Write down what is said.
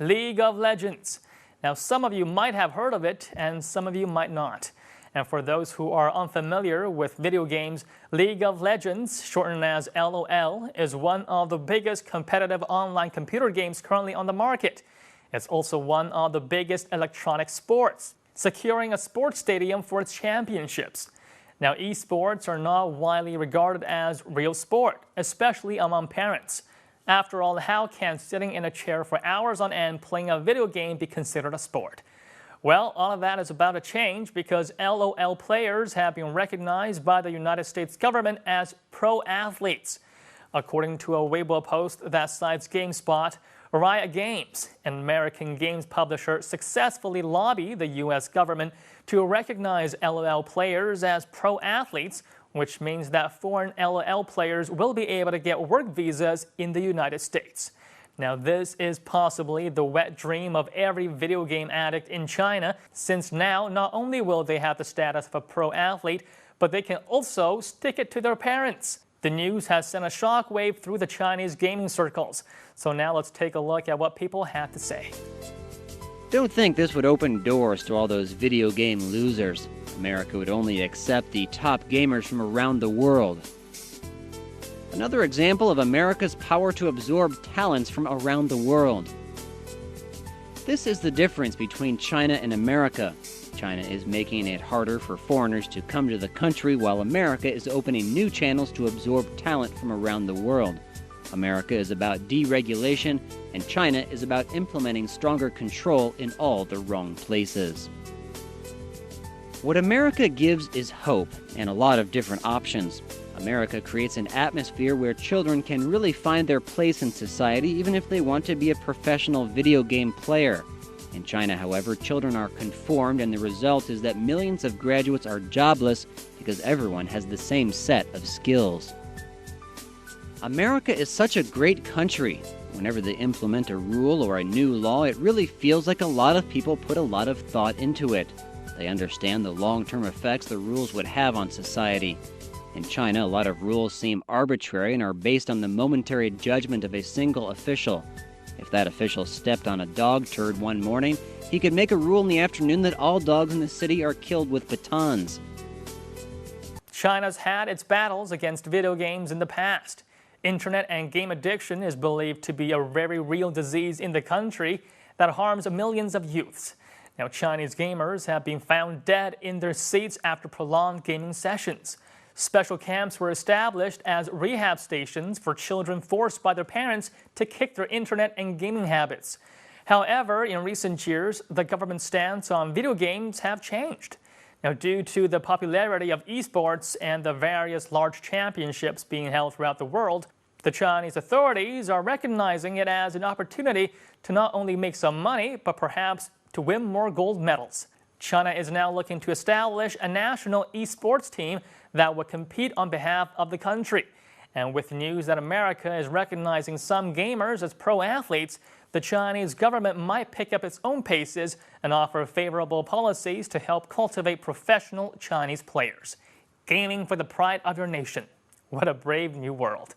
League of Legends. Now, some of you might have heard of it and some of you might not. And for those who are unfamiliar with video games, League of Legends, shortened as LOL, is one of the biggest competitive online computer games currently on the market. It's also one of the biggest electronic sports, securing a sports stadium for its championships. Now, esports are not widely regarded as real sport, especially among parents. After all, how can sitting in a chair for hours on end playing a video game be considered a sport? Well, all of that is about to change because LOL players have been recognized by the United States government as pro athletes. According to a Weibo post that cites GameSpot, Riot Games, an American games publisher, successfully lobbied the U.S. government to recognize LOL players as pro athletes, which means that foreign LOL players will be able to get work visas in the United States. Now, this is possibly the wet dream of every video game addict in China, since now not only will they have the status of a pro athlete, but they can also stick it to their parents. The news has sent a shockwave through the Chinese gaming circles. So now let's take a look at what people have to say. Don't think this would open doors to all those video game losers. America would only accept the top gamers from around the world. Another example of America's power to absorb talents from around the world. This is the difference between China and America. China is making it harder for foreigners to come to the country, while America is opening new channels to absorb talent from around the world. America is about deregulation, and China is about implementing stronger control in all the wrong places. What America gives is hope and a lot of different options. America creates an atmosphere where children can really find their place in society, even if they want to be a professional video game player. In China, however, children are conformed, and the result is that millions of graduates are jobless because everyone has the same set of skills. America is such a great country. Whenever they implement a rule or a new law, it really feels like a lot of people put a lot of thought into it. They understand the long-term effects the rules would have on society. In China, a lot of rules seem arbitrary and are based on the momentary judgment of a single official. If that official stepped on a dog turd one morning, he could make a rule in the afternoon that all dogs in the city are killed with batons. China's had its battles against video games in the past. Internet and game addiction is believed to be a very real disease in the country that harms millions of youths. Now, Chinese gamers have been found dead in their seats after prolonged gaming sessions. Special camps were established as rehab stations for children forced by their parents to kick their internet and gaming habits. However, in recent years, the government's stance on video games have changed. Now, due to the popularity of esports and the various large championships being held throughout the world, the Chinese authorities are recognizing it as an opportunity to not only make some money, but perhaps to win more gold medals. China is now looking to establish a national esports team that would compete on behalf of the country. And with news that America is recognizing some gamers as pro athletes, the Chinese government might pick up its own paces and offer favorable policies to help cultivate professional Chinese players. Gaming for the pride of your nation. What a brave new world.